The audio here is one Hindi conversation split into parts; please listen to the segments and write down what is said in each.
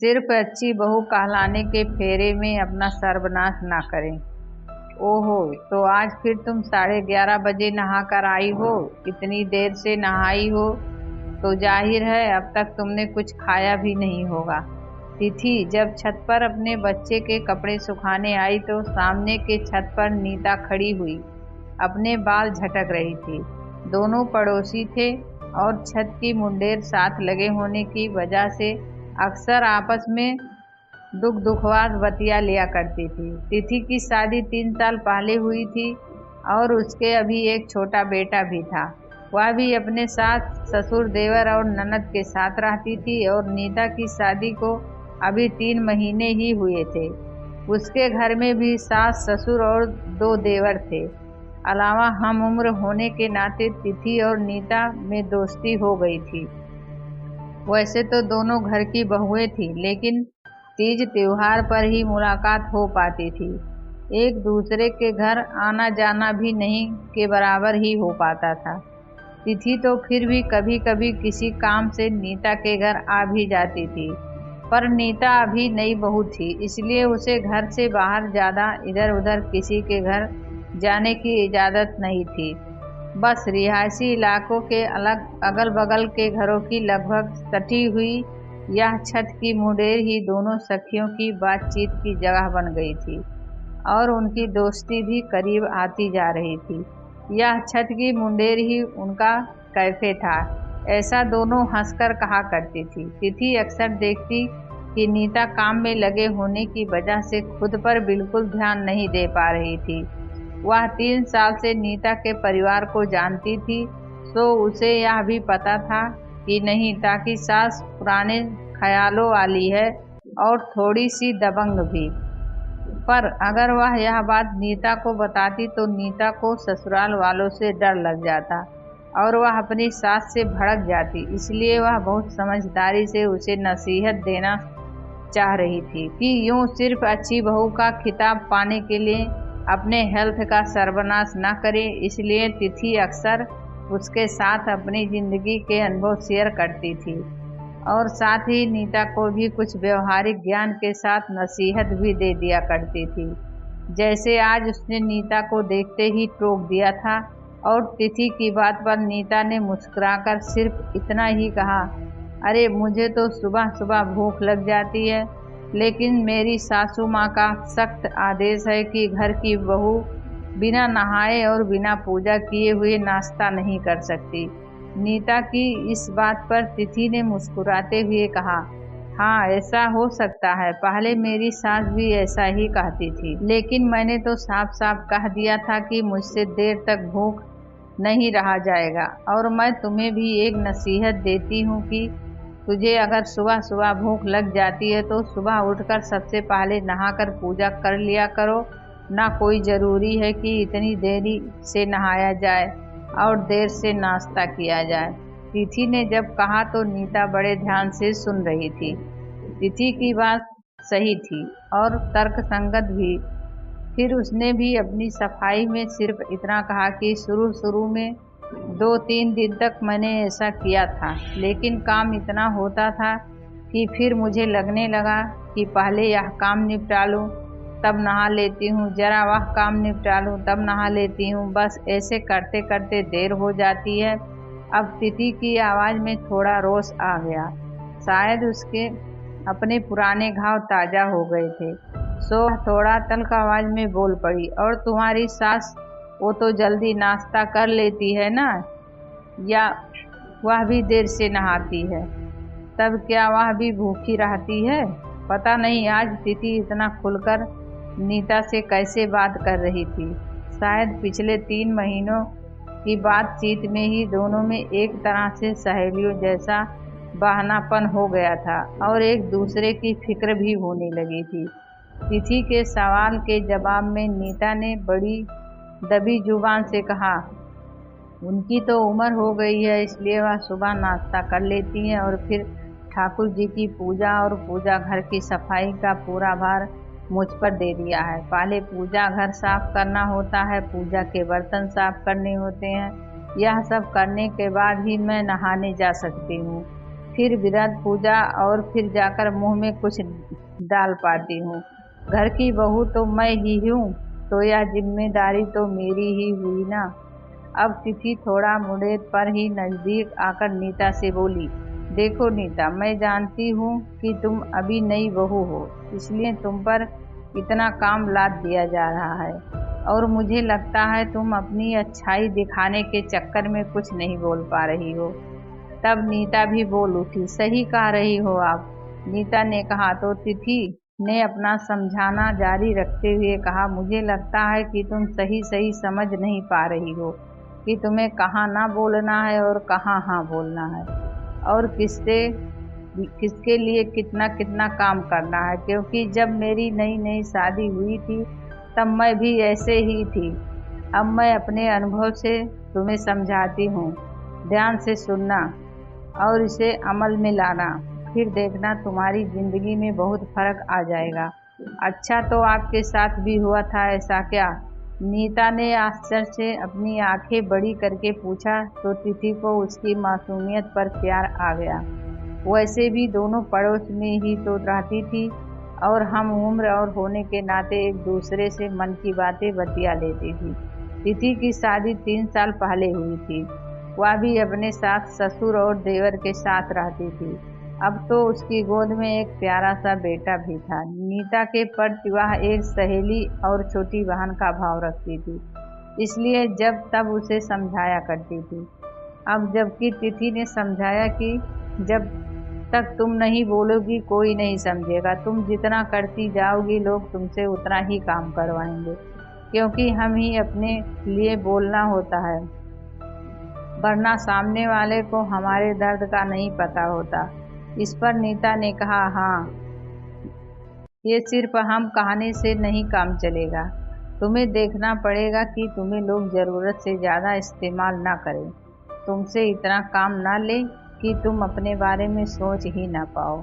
सिर्फ अच्छी बहू कहलाने के फेरे में अपना सर्वनाश ना करें। ओहो, तो आज फिर तुम 11:30 बजे नहा कर आई हो? इतनी देर से नहाई हो तो जाहिर है अब तक तुमने कुछ खाया भी नहीं होगा। तिथि जब छत पर अपने बच्चे के कपड़े सुखाने आई तो सामने के छत पर नीता खड़ी हुई अपने बाल झटक रही थी। दोनों पड़ोसी थे और छत की मुंडेर साथ लगे होने की वजह से अक्सर आपस में दुख दुखवार बतिया लिया करती थी। तिथि की शादी 3 साल पहले हुई थी और उसके अभी एक छोटा बेटा भी था। वह भी अपने सास ससुर देवर और ननद के साथ रहती थी और नीता की शादी को अभी 3 महीने ही हुए थे। उसके घर में भी सास ससुर और 2 देवर थे। अलावा हम उम्र होने के नाते तिथि और नीता में दोस्ती हो गई थी। वैसे तो दोनों घर की बहुएं थी, लेकिन तीज त्योहार पर ही मुलाकात हो पाती थी। एक दूसरे के घर आना जाना भी नहीं के बराबर ही हो पाता था। तिथि तो फिर भी कभी कभी किसी काम से नीता के घर आ भी जाती थी, पर नीता अभी नई बहू थी, इसलिए उसे घर से बाहर ज़्यादा इधर उधर किसी के घर जाने की इजाज़त नहीं थी। बस रिहायशी इलाकों के अगल बगल के घरों की लगभग सटी हुई यह छत की मुंडेर ही दोनों सखियों की बातचीत की जगह बन गई थी और उनकी दोस्ती भी करीब आती जा रही थी। यह छत की मुंडेर ही उनका कैफे था, ऐसा दोनों हंसकर कहा करती थी। तिथि अक्सर देखती कि नीता काम में लगे होने की वजह से खुद पर बिल्कुल ध्यान नहीं दे पा रही थी। वह 3 साल से नीता के परिवार को जानती थी, तो उसे यह भी पता था कि नहीं ताकि सास पुराने ख्यालों वाली है और थोड़ी सी दबंग भी। पर अगर वह यह बात नीता को बताती तो नीता को ससुराल वालों से डर लग जाता और वह अपनी सास से भड़क जाती। इसलिए वह बहुत समझदारी से उसे नसीहत देना चाह रही थी कि यूं सिर्फ अच्छी बहू का खिताब पाने के लिए अपने हेल्थ का सर्वनाश न करे। इसलिए तिथि अक्सर उसके साथ अपनी जिंदगी के अनुभव शेयर करती थी और साथ ही नीता को भी कुछ व्यवहारिक ज्ञान के साथ नसीहत भी दे दिया करती थी। जैसे आज उसने नीता को देखते ही टोक दिया था और तिथि की बात पर नीता ने मुस्कुराकर सिर्फ इतना ही कहा, अरे मुझे तो सुबह सुबह भूख लग जाती है, लेकिन मेरी सासू माँ का सख्त आदेश है कि घर की बहू बिना नहाए और बिना पूजा किए हुए नाश्ता नहीं कर सकती। नीता की इस बात पर तिथि ने मुस्कुराते हुए कहा, हाँ ऐसा हो सकता है, पहले मेरी सास भी ऐसा ही कहती थी, लेकिन मैंने तो साफ साफ कह दिया था कि मुझसे देर तक भूख नहीं रहा जाएगा। और मैं तुम्हें भी एक नसीहत देती हूँ कि तुझे अगर सुबह सुबह भूख लग जाती है तो सुबह उठकर सबसे पहले नहाकर पूजा कर लिया करो। ना कोई ज़रूरी है कि इतनी देरी से नहाया जाए और देर से नाश्ता किया जाए। तिथि ने जब कहा तो नीता बड़े ध्यान से सुन रही थी। तिथि की बात सही थी और तर्कसंगत भी। फिर उसने भी अपनी सफाई में सिर्फ इतना कहा कि शुरू शुरू में 2-3 दिन तक मैंने ऐसा किया था, लेकिन काम इतना होता था कि फिर मुझे लगने लगा कि पहले यह काम निपटा लूँ तब नहा लेती हूँ, जरा वह काम निपटा लूँ तब नहा लेती हूँ, बस ऐसे करते करते देर हो जाती है। अब तिथि की आवाज़ में थोड़ा रोष आ गया, शायद उसके अपने पुराने घाव ताज़ा हो गए थे। सो थोड़ा तल्ख आवाज़ में बोल पड़ी, और तुम्हारी सास वो तो जल्दी नाश्ता कर लेती है ना, या वह भी देर से नहाती है? तब क्या वह भी भूखी रहती है? पता नहीं आज तिथि इतना खुलकर नीता से कैसे बात कर रही थी। शायद पिछले 3 महीनों की बातचीत में ही दोनों में एक तरह से सहेलियों जैसा बहनापन हो गया था और एक दूसरे की फिक्र भी होने लगी थी। तिथि के सवाल के जवाब में नीता ने बड़ी दबी जुबान से कहा, उनकी तो उम्र हो गई है, इसलिए वह सुबह नाश्ता कर लेती हैं और फिर ठाकुर जी की पूजा और पूजा घर की सफाई का पूरा भार मुझ पर दे दिया है। पहले पूजा घर साफ करना होता है, पूजा के बर्तन साफ करने होते हैं, यह सब करने के बाद ही मैं नहाने जा सकती हूँ। फिर विराट पूजा और फिर जाकर मुंह में कुछ डाल पाती हूँ। घर की बहू तो मैं ही हूँ, तो यह जिम्मेदारी तो मेरी ही हुई ना। अब तिथि थोड़ा मुड़े पर ही नजदीक आकर नीता से बोली, देखो नीता, मैं जानती हूँ कि तुम अभी नई बहू हो, इसलिए तुम पर इतना काम लाद दिया जा रहा है और मुझे लगता है तुम अपनी अच्छाई दिखाने के चक्कर में कुछ नहीं बोल पा रही हो। तब नीता भी बोल उठी, सही कह रही हो आप। नीता ने कहा तो तिथि ने अपना समझाना जारी रखते हुए कहा, मुझे लगता है कि तुम सही सही समझ नहीं पा रही हो कि तुम्हें कहाँ ना बोलना है और कहाँ हाँ बोलना है, और किसके लिए कितना कितना काम करना है। क्योंकि जब मेरी नई नई शादी हुई थी तब मैं भी ऐसे ही थी। अब मैं अपने अनुभव से तुम्हें समझाती हूँ, ध्यान से सुनना और इसे अमल में लाना, फिर देखना तुम्हारी जिंदगी में बहुत फर्क आ जाएगा। अच्छा, तो आपके साथ भी हुआ था ऐसा क्या? नीता ने आश्चर्य से अपनी आंखें बड़ी करके पूछा तो तिथि को उसकी मासूमियत पर प्यार आ गया। वैसे भी दोनों पड़ोस में ही तो रहती थी और हम उम्र और होने के नाते एक दूसरे से मन की बातें बतिया लेती थी। तिथि की शादी 3 साल पहले हुई थी। वह भी अपने साथ ससुर और देवर के साथ रहती थी। अब तो उसकी गोद में एक प्यारा सा बेटा भी था। नीता के प्रति वह एक सहेली और छोटी बहन का भाव रखती थी, इसलिए जब तब उसे समझाया करती थी। अब जबकि तिथि ने समझाया कि जब तक तुम नहीं बोलोगी कोई नहीं समझेगा, तुम जितना करती जाओगी लोग तुमसे उतना ही काम करवाएंगे, क्योंकि हम ही अपने लिए बोलना होता है, वरना सामने वाले को हमारे दर्द का नहीं पता होता। इस पर नीता ने कहा, हाँ, ये सिर्फ हम कहने से नहीं काम चलेगा। तुम्हें देखना पड़ेगा कि तुम्हें लोग ज़रूरत से ज़्यादा इस्तेमाल ना करें, तुमसे इतना काम ना लें कि तुम अपने बारे में सोच ही ना पाओ।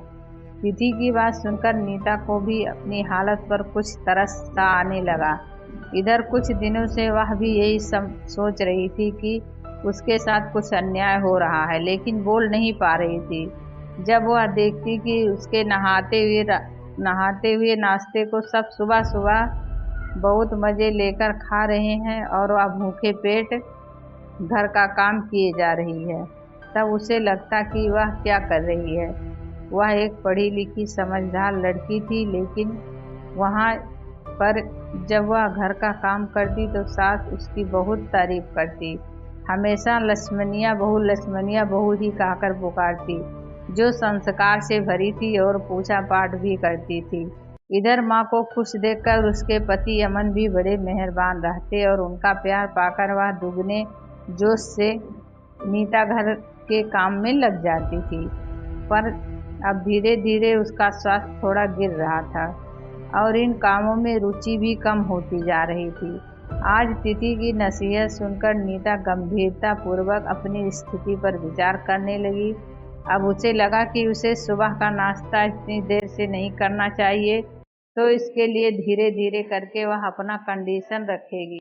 तिथि की बात सुनकर नीता को भी अपनी हालत पर कुछ तरस सा आने लगा। इधर कुछ दिनों से वह भी यही सोच रही थी कि उसके साथ कुछ अन्याय हो रहा है, लेकिन बोल नहीं पा रही थी। जब वह देखती कि उसके नहाते हुए नाश्ते को सब सुबह सुबह बहुत मज़े लेकर खा रहे हैं और वह भूखे पेट घर का काम किए जा रही है, तब उसे लगता कि वह क्या कर रही है। वह एक पढ़ी लिखी समझदार लड़की थी, लेकिन वहाँ पर जब वह घर का काम करती तो सास उसकी बहुत तारीफ करती, हमेशा लक्ष्मणिया बहू ही कहकर पुकारती, जो संस्कार से भरी थी और पूजा पाठ भी करती थी। इधर माँ को खुश देखकर उसके पति अमन भी बड़े मेहरबान रहते और उनका प्यार पाकर वह दुगने जोश से नीता घर के काम में लग जाती थी। पर अब धीरे धीरे उसका स्वास्थ्य थोड़ा गिर रहा था और इन कामों में रुचि भी कम होती जा रही थी। आज तिथि की नसीहत सुनकर नीता गंभीरता पूर्वक अपनी स्थिति पर विचार करने लगी। अब उसे लगा कि उसे सुबह का नाश्ता इतनी देर से नहीं करना चाहिए, तो इसके लिए धीरे धीरे करके वह अपना कंडीशन रखेगी।